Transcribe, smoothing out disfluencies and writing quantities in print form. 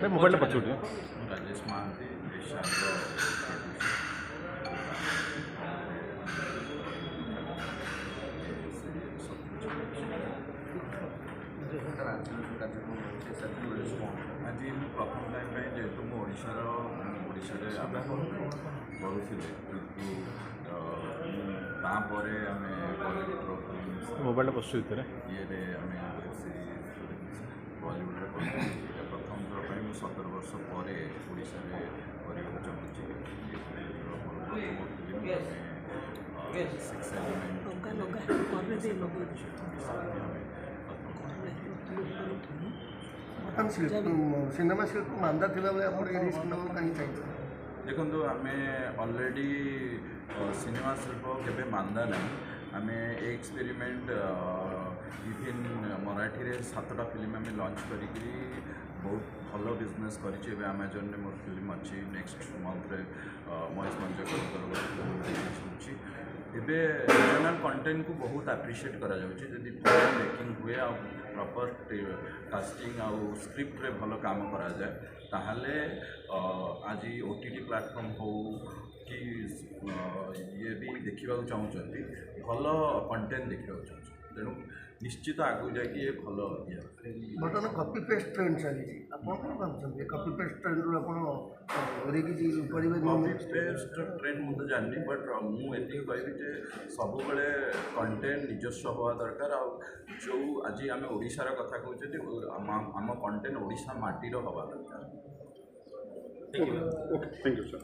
Mobile पछुटे Rajesh Mahanti आज ମୁଁ ପ୍ରଥମ ଟାଇମ୍ ପାଇଁ ଯେହେତୁ ମୁଁ ଓଡ଼ିଶାରେ ଆମେ ପଢ଼ୁଥିଲେ କିନ୍ତୁ ତାପରେ ଆମେ ବଲିଉଡ଼ର मोबाइल पछुते ଇଏରେ ଆମେ ୱେବ୍ ସିରିଜ୍ ବଲିଉଡ଼ରେ କରୁଛୁ। ଏଇଟା ପ୍ରଥମ ଥର ପାଇଁ ମୁଁ 17 ବର୍ଷ ପରେ ଓଡ଼ିଶାରେ କରିବାକୁ ଚାହୁଁଛି। सिनेमा शिल्प मांदा थिला बेले आपण एडी सिनेमा काई चाहिए देखो आम अलरेडी सिनेमा शिल्प केबे मांदा नहीं आम एक्सपेरिमेंट इवन मराठी रे 7टा फिल्म आम लॉन्च करी बहुत भल बिजनेस कर अमेजन रे मोर फिल्म अच्छी नेक्स्ट मंथ रे महेश मंजकर एबे रीजनल कंटेंट को बहुत एप्रिशिएट करा जाउची जदि फिल्म मेकिंग हुए आ प्रॉपर कास्टिंग आ स्क्रिप्ट रे भल काम करा जाए ताहले आज ओटीटी प्लेटफॉर्म हो कि ये भी देखा चाहूँगी भल कंटेंट देखा चाहूँ तेणु निश्चित आगू जाकि ये भल बर्तमान कॉपी पेस्ट ट्रेंड चली copy paste trend copy paste trend मुझे जानी बट मुझे कहबी सब बड़े कंटेंट निजस्व हवा दरकार जो आज आम ओडिशार कथा कहते आम कंटेंट ओडिशा माटीर हवा दरकार। Thank you sir.